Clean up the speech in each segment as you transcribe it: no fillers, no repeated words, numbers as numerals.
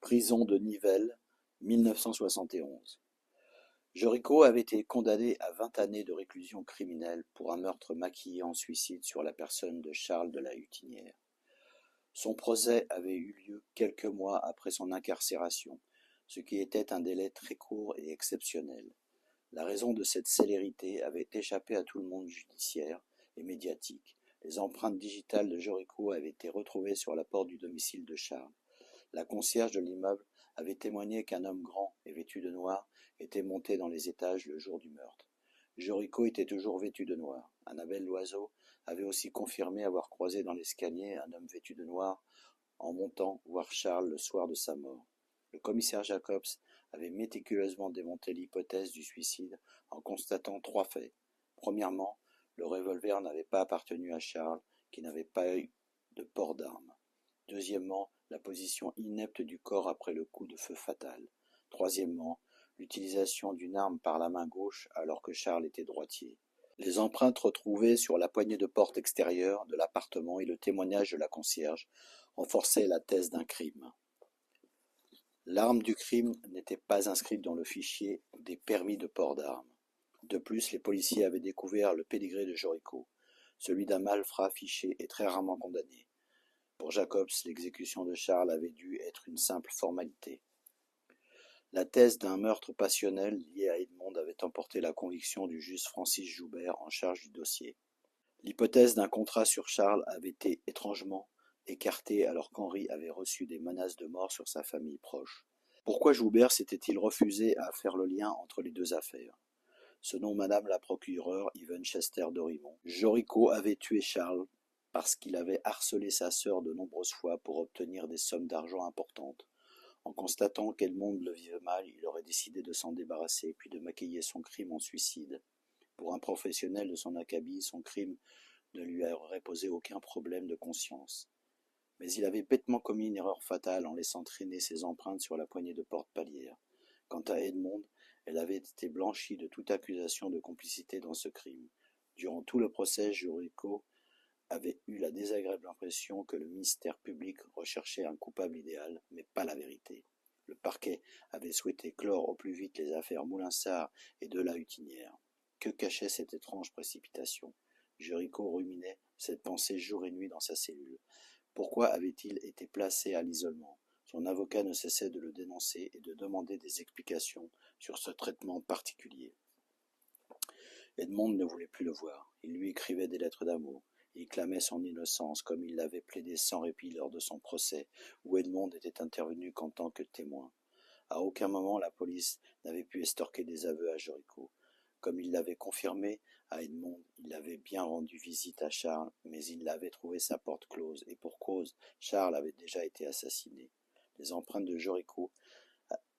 Prison de Nivelles, 1971. Jericho avait été condamné à 20 années de réclusion criminelle pour un meurtre maquillé en suicide sur la personne de Charles de la Hutinière. Son procès avait eu lieu quelques mois après son incarcération, ce qui était un délai très court et exceptionnel. La raison de cette célérité avait échappé à tout le monde judiciaire et médiatique. Les empreintes digitales de Jericho avaient été retrouvées sur la porte du domicile de Charles. La concierge de l'immeuble avait témoigné qu'un homme grand et vêtu de noir était monté dans les étages le jour du meurtre. Jericho était toujours vêtu de noir. Annabelle Loiseau avait aussi confirmé avoir croisé dans l'escalier un homme vêtu de noir en montant voir Charles le soir de sa mort. Le commissaire Jacobs avait méticuleusement démonté l'hypothèse du suicide en constatant 3 faits. Premièrement, le revolver n'avait pas appartenu à Charles, qui n'avait pas eu de port d'arme. Deuxièmement, la position inepte du corps après le coup de feu fatal. Troisièmement, l'utilisation d'une arme par la main gauche alors que Charles était droitier. Les empreintes retrouvées sur la poignée de porte extérieure de l'appartement et le témoignage de la concierge renforçaient la thèse d'un crime. L'arme du crime n'était pas inscrite dans le fichier des permis de port d'armes. De plus, les policiers avaient découvert le pédigré de Jericho, celui d'un malfrat fiché et très rarement condamné. Pour Jacobs, l'exécution de Charles avait dû être une simple formalité. La thèse d'un meurtre passionnel lié à Edmond avait emporté la conviction du juge Francis Joubert en charge du dossier. L'hypothèse d'un contrat sur Charles avait été étrangement écartée alors qu'Henri avait reçu des menaces de mort sur sa famille proche. Pourquoi Joubert s'était-il refusé à faire le lien entre les deux affaires? Selon madame la procureure Yvonne Chester d'Orimont, Jericho avait tué Charles parce qu'il avait harcelé sa sœur de nombreuses fois pour obtenir des sommes d'argent importantes. En constatant qu'Edmond le vivait mal, il aurait décidé de s'en débarrasser puis de maquiller son crime en suicide. Pour un professionnel de son acabit, son crime ne lui aurait posé aucun problème de conscience. Mais il avait bêtement commis une erreur fatale en laissant traîner ses empreintes sur la poignée de porte palière. Quant à Edmond, elle avait été blanchie de toute accusation de complicité dans ce crime. Durant tout le procès, Jericho avait eu la désagréable impression que le ministère public recherchait un coupable idéal, mais pas la vérité. Le parquet avait souhaité clore au plus vite les affaires Moulinsart et de la Hutinière. Que cachait cette étrange précipitation? Jericho ruminait cette pensée jour et nuit dans sa cellule. Pourquoi avait-il été placé à l'isolement? Son avocat ne cessait de le dénoncer et de demander des explications sur ce traitement particulier. Edmond ne voulait plus le voir. Il lui écrivait des lettres d'amour. Il clamait son innocence comme il l'avait plaidé sans répit lors de son procès, où Edmond était intervenu qu'en tant que témoin. À aucun moment la police n'avait pu estorquer des aveux à Jericho. Comme il l'avait confirmé à Edmond, il avait bien rendu visite à Charles, mais il avait trouvé sa porte close, et pour cause, Charles avait déjà été assassiné. Les empreintes de Jericho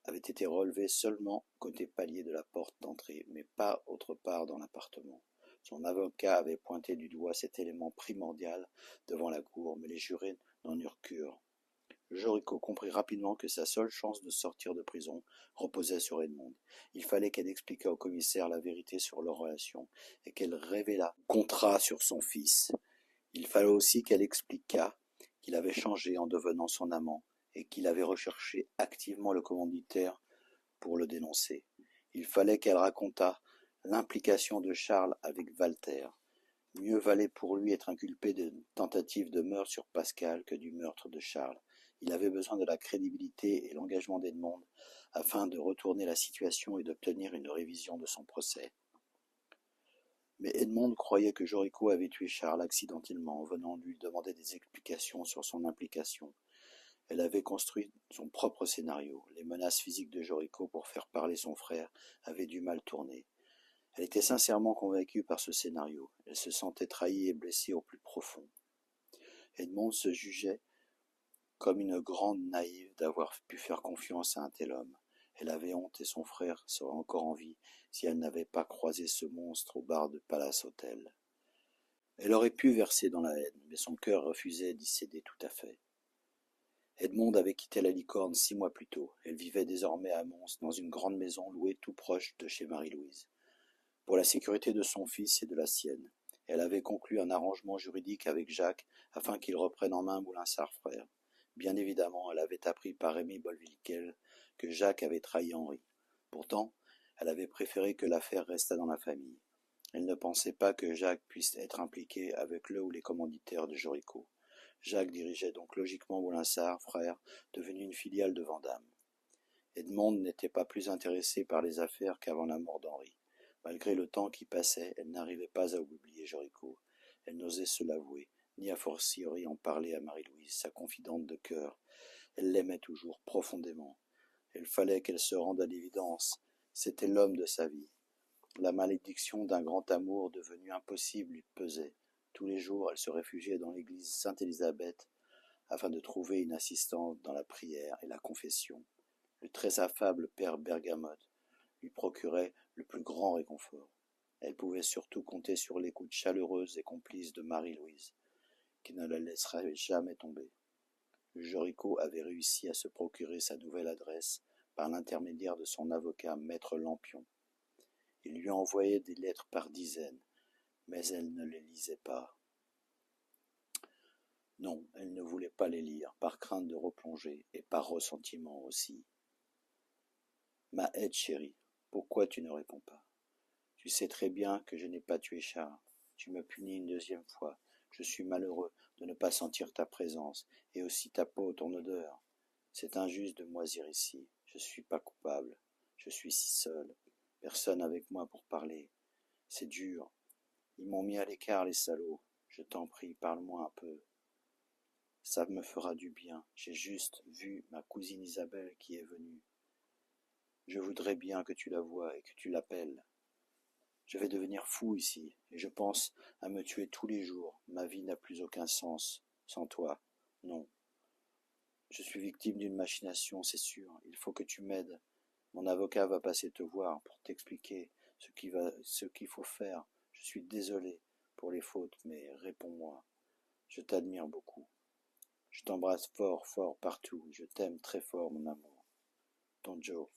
avaient été relevées seulement côté palier de la porte d'entrée, mais pas autre part dans l'appartement. Son avocat avait pointé du doigt cet élément primordial devant la cour, mais les jurés n'en eurent cure. Jericho comprit rapidement que sa seule chance de sortir de prison reposait sur Edmond. Il fallait qu'elle expliquât au commissaire la vérité sur leur relation et qu'elle révélât le contrat sur son fils. Il fallait aussi qu'elle expliquât qu'il avait changé en devenant son amant et qu'il avait recherché activement le commanditaire pour le dénoncer. Il fallait qu'elle racontât l'implication de Charles avec Walter. Mieux valait pour lui être inculpé d'une tentative de meurtre sur Pascal que du meurtre de Charles. Il avait besoin de la crédibilité et l'engagement d'Edmond afin de retourner la situation et d'obtenir une révision de son procès. Mais Edmond croyait que Jericho avait tué Charles accidentellement en venant lui demander des explications sur son implication. Elle avait construit son propre scénario. Les menaces physiques de Jericho pour faire parler son frère avaient du mal tourné. Elle était sincèrement convaincue par ce scénario. Elle se sentait trahie et blessée au plus profond. Edmond se jugeait comme une grande naïve d'avoir pu faire confiance à un tel homme. Elle avait honte et son frère serait encore en vie si elle n'avait pas croisé ce monstre au bar de Palace Hotel. Elle aurait pu verser dans la haine, mais son cœur refusait d'y céder tout à fait. Edmond avait quitté la Licorne 6 mois plus tôt. Elle vivait désormais à Mons, dans une grande maison louée tout proche de chez Marie-Louise. Pour la sécurité de son fils et de la sienne, elle avait conclu un arrangement juridique avec Jacques afin qu'il reprenne en main Moulinsart frère. Bien évidemment, elle avait appris par Rémy Bolvickel que Jacques avait trahi Henri. Pourtant, elle avait préféré que l'affaire restât dans la famille. Elle ne pensait pas que Jacques puisse être impliqué avec le ou les commanditaires de Joricourt. Jacques dirigeait donc logiquement Moulinsart, frère, devenu une filiale de Vandamme. Edmonde n'était pas plus intéressée par les affaires qu'avant la mort d'Henri. Malgré le temps qui passait, elle n'arrivait pas à oublier Joricourt. Elle n'osait se l'avouer, ni a fortiori en parler à Marie-Louise, sa confidente de cœur. Elle l'aimait toujours, profondément. Il fallait qu'elle se rende à l'évidence. C'était l'homme de sa vie. La malédiction d'un grand amour devenu impossible lui pesait. Tous les jours, elle se réfugiait dans l'église Sainte-Élisabeth afin de trouver une assistante dans la prière et la confession. Le très affable père Bergamote lui procurait le plus grand réconfort. Elle pouvait surtout compter sur l'écoute chaleureuse et complice de Marie-Louise, qui ne la laisserait jamais tomber. Joricourt avait réussi à se procurer sa nouvelle adresse par l'intermédiaire de son avocat, maître Lampion. Il lui envoyait des lettres par dizaines, mais elle ne les lisait pas. Non, elle ne voulait pas les lire, par crainte de replonger, et par ressentiment aussi. Ma aide chérie, pourquoi tu ne réponds pas? Tu sais très bien que je n'ai pas tué Charles. Tu me punis une deuxième fois. Je suis malheureux de ne pas sentir ta présence, et aussi ta peau, ton odeur. C'est injuste de moisir ici. Je suis pas coupable. Je suis si seul. Personne avec moi pour parler. C'est dur. Ils m'ont mis à l'écart, les salauds. Je t'en prie, parle-moi un peu. Ça me fera du bien. J'ai juste vu ma cousine Isabelle qui est venue. Je voudrais bien que tu la voies et que tu l'appelles. Je vais devenir fou ici, et je pense à me tuer tous les jours. Ma vie n'a plus aucun sens sans toi. Non. Je suis victime d'une machination, c'est sûr. Il faut que tu m'aides. Mon avocat va passer te voir pour t'expliquer ce qu'il faut faire. Je suis désolé pour les fautes, mais réponds-moi. Je t'admire beaucoup. Je t'embrasse fort, fort partout. Je t'aime très fort, mon amour. Ton Joe.